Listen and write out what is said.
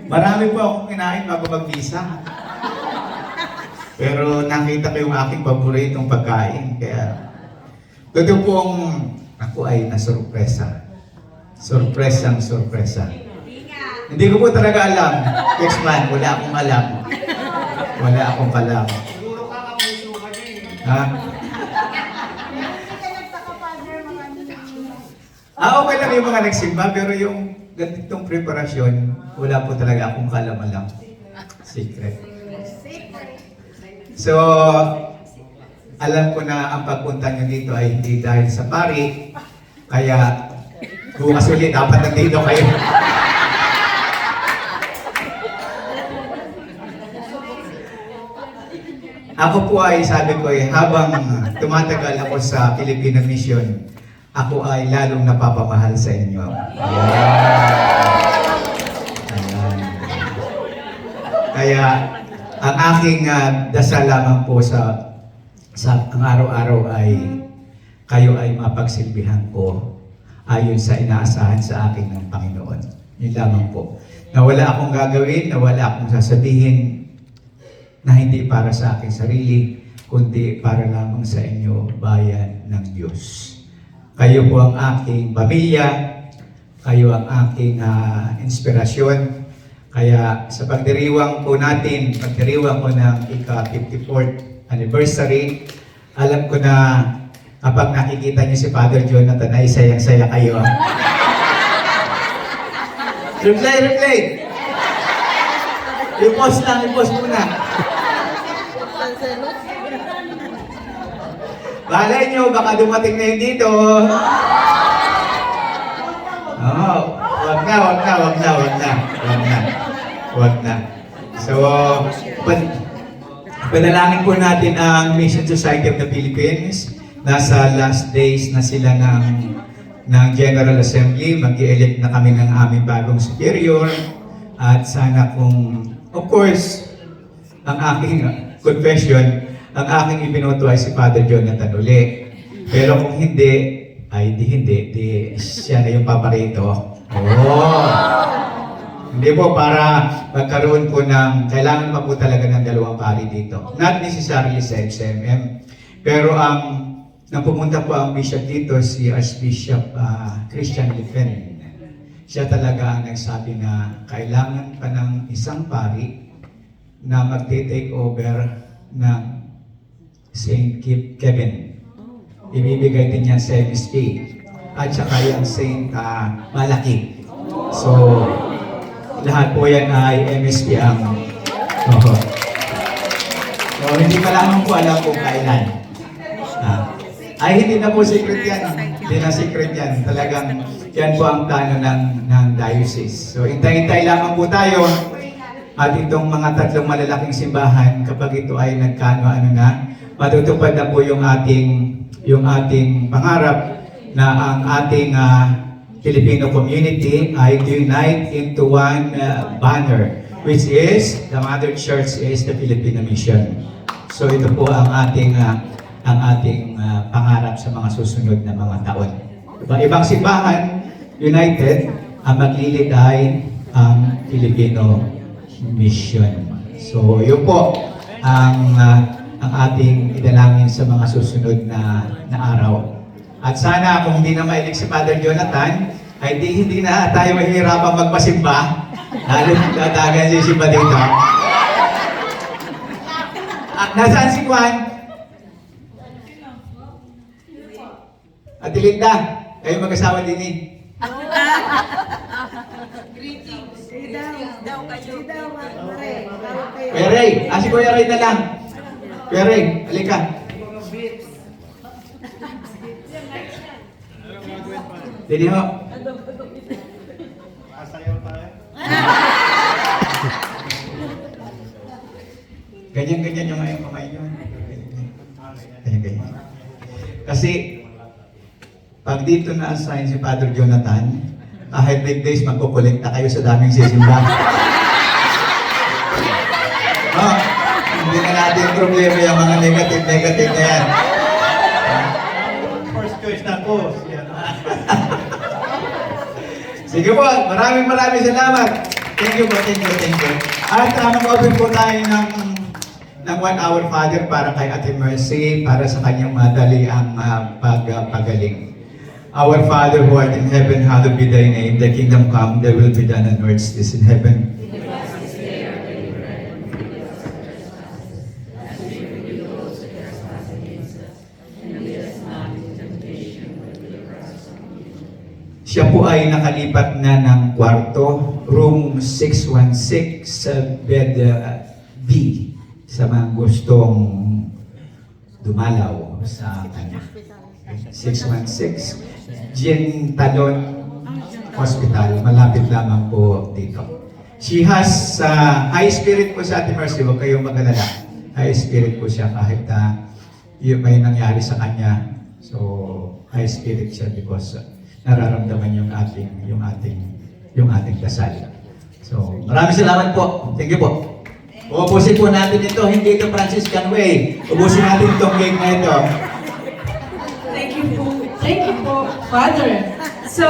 Marami po akong kinain bago mag-visa. Pero nakita ko yung aking paboritong pagkain. Kaya, totoo pong ako ay nasurpresa. Surpresang surpresa. Hindi ko po talaga alam. X-Man, wala akong alam. Wala akong alam. Siguro kakapuso ka niya eh. Ha? Okay lang yung mga nagsimba, pero yung ganitong preparasyon, wala po talaga akong kalam-alam. Secret. So, alam ko na ang pagpunta nyo dito ay hindi dahil sa pari, kaya bukas ulit dapat nandito kayo. Ako po ay, sabi ko ay, habang tumatagal ako sa Filipino Mission, ako ay lalong napapamahal sa inyo. Ayan. Kaya, ang aking dasal lamang po sa ang araw-araw ay kayo ay mapagsilbihan ko ayon sa inaasahan sa akin ng Panginoon. Yun lamang po. Na wala akong gagawin, na wala akong sasabihin na hindi para sa aking sarili, kundi para lamang sa inyo, bayan ng Diyos. Kayo po ang aking pamilya, kayo ang aking inspirasyon. Kaya sa pagdiriwang po natin, pagdiriwang ko ng ika-54th anniversary, alam ko na kapag nakikita niyo si Father Jonathan ay sayang-saya kayo. Reply! I-post muna. Balay nyo, baka dumating na yun dito. Oh, wag na. So, panalangin po natin ang Mission Society of the Philippines. Nasa last days na sila ng General Assembly. Mag-i-elect na kami ng aming bagong superior. At sana kung, of course, ang aking confession, ang aking ibinoto ay si Father Jonathan uli. Pero kung hindi, ay di siya na yung paparito. Oh! Hindi po para magkaroon po ng, kailangan pa po talaga ng dalawang pari dito. Not necessarily sa XMM. Pero nang pumunta po ang bishop dito, si Archbishop Christian Lifen. Siya talaga ang nagsabi na kailangan pa ng isang pari na magte-take over ng St. Kevin. Ibibigay din yan sa MSP. At saka yung St. Malaki. So, lahat po yan ay MSP ang So, hindi pa lamang po alam kung kailan. Ay, hindi na po secret yan. Hindi na secret yan. Talagang yan po ang plano ng diocese. So, hintay-hintay lamang po tayo. At itong mga tatlong malalaking simbahan, kapag ito ay nagkano-ano na, matutupad na po yung ating pangarap na ang ating Filipino community ay to unite into one banner, which is the Mother Church is the Filipino Mission. So ito po ang ating pangarap sa mga susunod na mga taon. Ibang simbahan, united, ang maglilid ay ang Filipino Mission. So yun po ang ating idalangin sa mga susunod na araw. At sana kung hindi na mailig si Father Jonathan, ay hindi na tayo mahihirapang magpasimba. Lalo dadagan si Simba dito. Nasaan si Juan? Ate Linda, kayo mag-asawa din eh. Kuya Ray, si Kuya Ray na lang. Kuya Ray, halika. Dini ho. Asayaw tayo. Ganyan-ganyan yung ngayong kamay nyo. Ganyan-ganyan. Kasi, pag dito na-assign si Father Jonathan, kahit weekdays, magkukolekta kayo sa daming sisimba. Hindi na natin problema yung mga negative na yan. First choice na po. Sige po, maraming salamat. Thank you po, thank you. At mag-open po tayo ng 1 Hour Father para kay Ate Mercy, para sa kanyang madali ang paggaling. Our Father who art in heaven, hallowed be thy name. Thy kingdom come, thy will be done on earth as it is in heaven. Siya po ay nakalipat na ng kwarto, room 616 sa bed B, sa mga gustong dumalaw sa kanya. 616, Jean Talon Hospital, malapit lamang po dito. She has high spirit po sa Ate Mercy, huwag kayong mag-alala. High spirit po siya kahit yung may nangyari sa kanya. So, high spirit siya because nararamdaman yung ating dasal. So, maraming salamat po. Thank you po. Ubusin po natin ito, hindi ito Franciscan way. Ubusin natin itong cake na ito. Thank you po, Father. So,